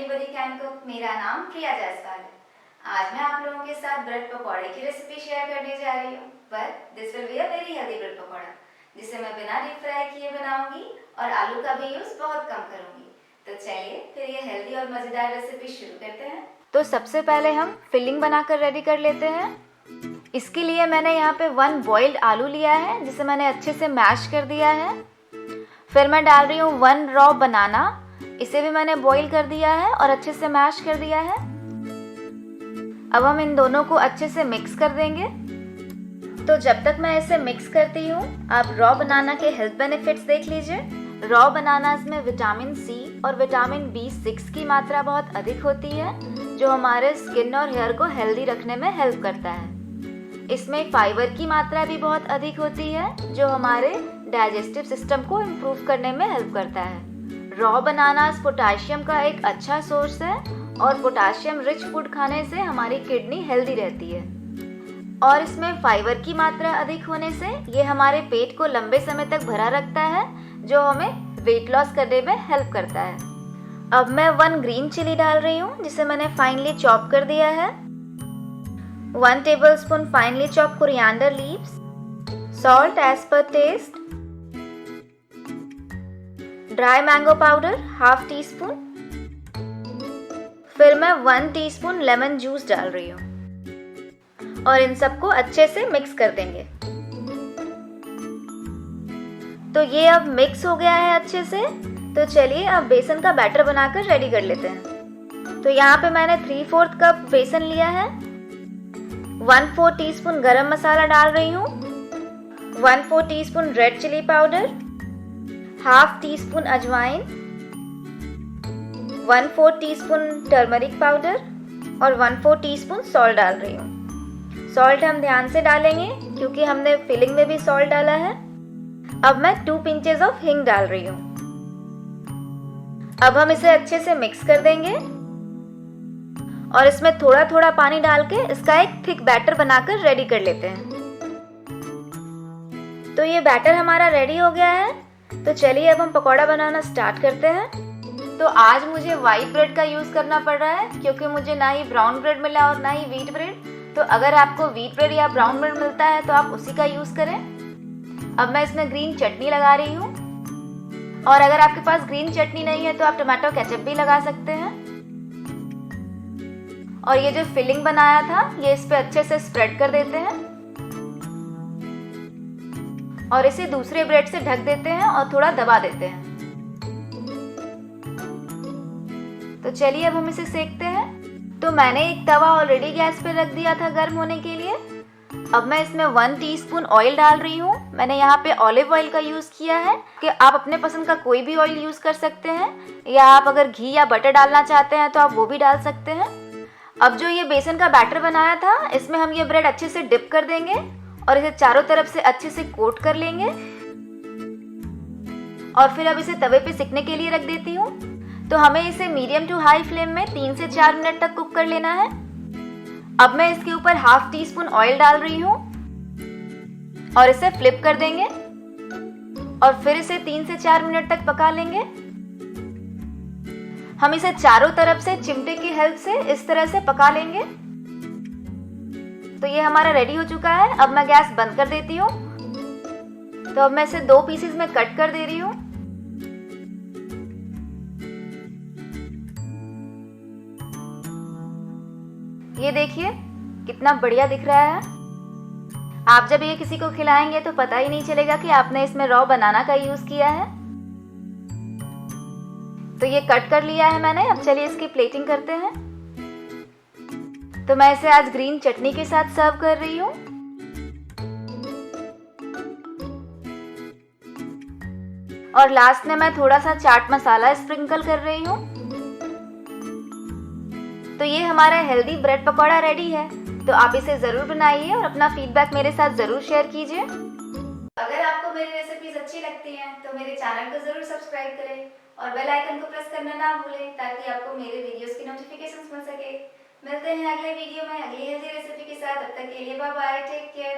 Anybody can cook. मेरा नाम प्रिया जायसवाल है। आज मैं आप लोगों के साथ ब्रेड पकौड़े की रेसिपी शेयर करने जा रही हूँ। But this will be a very healthy bread pakora, जिसे मैं बिना डीप फ्राई किए बनाऊंगी और आलू का भी यूज बहुत कम करूंगी। तो चलिए फिर ये हेल्दी और मजेदार रेसिपी शुरू करते हैं। तो सबसे पहले हम फिलिंग बनाकर रेडी कर लेते हैं। इसके लिए मैंने यहाँ पे 1 बॉइल्ड आलू लिया है, जिसे मैंने अच्छे से मैश कर दिया है। फिर मैं डाल रही हूँ 1 रॉ बनाना, इसे भी मैंने बॉईल कर दिया है और अच्छे से मैश कर दिया है। अब हम इन दोनों को अच्छे से मिक्स कर देंगे। तो जब तक मैं इसे मिक्स करती हूँ, आप रॉ बनाना के हेल्थ बेनिफिट्स देख लीजिए। रॉ बनानास में विटामिन सी और विटामिन B6 की मात्रा बहुत अधिक होती है, जो हमारे स्किन और हेयर को हेल्दी रखने में हेल्प करता है। इसमें फाइबर की मात्रा भी बहुत अधिक होती है, जो हमारे डाइजेस्टिव सिस्टम को इम्प्रूव करने में हेल्प करता है। रॉ बनानास पोटाशियम का एक अच्छा सोर्स है और पोटाशियम रिच फूड खाने से हमारी किडनी हेल्दी रहती है। और इसमें फाइबर की मात्रा अधिक होने से ये हमारे पेट को लंबे समय तक भरा रखता है, जो हमें वेट लॉस करने में हेल्प करता है। अब मैं 1 ग्रीन चिली डाल रही हूँ, जिसे मैंने फाइनली चॉप कर दिया है। 1 tablespoon finely chopped coriander leaves, salt as per taste, dry mango powder half tea spoon. फिर मैं 1 टीस्पून लेमन जूस डाल रही हूँ और इन सबको अच्छे से मिक्स कर देंगे। तो ये अब मिक्स हो गया है अच्छे से। तो चलिए अब बेसन का बैटर बनाकर रेडी कर लेते हैं। तो यहाँ पे मैंने 3/4 कप बेसन लिया है। 1/4 टीस्पून गरम मसाला डाल रही हूँ, 1/4 teaspoon red chilli powder, half teaspoon अजवाइन, 1/4 टीस्पून टर्मरिक पाउडर और 1/4 टीस्पून सॉल्ट डाल रही हूँ। सॉल्ट हम ध्यान से डालेंगे क्योंकि हमने फिलिंग में भी सॉल्ट डाला है। अब मैं 2 पिंचेस ऑफ हिंग डाल रही हूँ। अब हम इसे अच्छे से मिक्स कर देंगे और इसमें थोड़ा थोड़ा पानी डाल के इसका एक थिक बैटर बनाकर रेडी कर लेते हैं। तो ये बैटर हमारा रेडी हो गया है। तो चलिए अब हम पकौड़ा बनाना स्टार्ट करते हैं। तो आज मुझे वाइट ब्रेड का यूज़ करना पड़ रहा है, क्योंकि मुझे ना ही ब्राउन ब्रेड मिला और ना ही व्हीट ब्रेड। तो अगर आपको व्हीट ब्रेड या ब्राउन ब्रेड मिलता है तो आप उसी का यूज़ करें। अब मैं इसमें ग्रीन चटनी लगा रही हूँ, और अगर आपके पास ग्रीन चटनी नहीं है तो आप टमाटो केचप भी लगा सकते हैं। और ये जो फिलिंग बनाया था, ये इस पे अच्छे से स्प्रेड कर देते हैं और इसे दूसरे ब्रेड से ढक देते हैं और थोड़ा दबा देते हैं। तो चलिए अब हम इसे सेकते हैं। तो मैंने एक तवा ऑलरेडी गैस पे रख दिया था गर्म होने के लिए। अब मैं इसमें 1 टीस्पून ऑयल डाल रही हूँ। मैंने यहाँ पे ऑलिव ऑयल का यूज़ किया है, कि आप अपने पसंद का कोई भी ऑयल यूज़ कर सकते हैं, या आप अगर घी या बटर डालना चाहते हैं तो आप वो भी डाल सकते हैं। अब जो ये बेसन का बैटर बनाया था, इसमें हम ये ब्रेड अच्छे से डिप कर देंगे और इसे चारों तरफ से अच्छे से कोट कर लेंगे। और फिर अब इसे तवे पे सिकने के लिए रख देती हूँ। तो हमें इसे मीडियम टू हाई फ्लेम में 3 से 4 मिनट तक कुक कर लेना है। अब मैं इसके ऊपर हाफ टी स्पून ऑयल डाल रही हूँ और इसे फ्लिप कर देंगे और फिर इसे 3 से 4 मिनट तक पका लेंगे। हम इसे चारों तरफ से चिमटे की हेल्प से इस तरह से पका लेंगे। तो ये हमारा रेडी हो चुका है। अब मैं गैस बंद कर देती हूँ। तो अब मैं इसे 2 पीसेस में कट कर दे रही हूँ। ये देखिए कितना बढ़िया दिख रहा है। आप जब ये किसी को खिलाएंगे तो पता ही नहीं चलेगा कि आपने इसमें रॉ बनाना का यूज किया है। तो ये कट कर लिया है मैंने। अब चलिए इसकी प्लेटिंग करते हैं। तो मैं इसे आज ग्रीन चटनी के साथ सर्व कर रही हूँ। और लास्ट में मैं थोड़ा सा चाट मसाला स्प्रिंकल कर रही हूँ। तो ये हमारा हेल्दी ब्रेड पकौड़ा रेडी है। तो आप इसे ज़रूर बनाइए और अपना फीडबैक मेरे साथ ज़रूर शेयर कीजिए। अगर आपको मेरी रेसिपीज अच्छी लगती हैं तो मेरे चैनल को ज़रूर सब्सक्राइब करें और बेल आइकन को प्रेस करना ना भूलें, ताकि आपको मेरे वीडियोस की नोटिफिकेशंस मिल सके। मिलते हैं अगले वीडियो में अगली हेल्दी रेसिपी के साथ। तब तक के लिए बाय बाय, टेक केयर।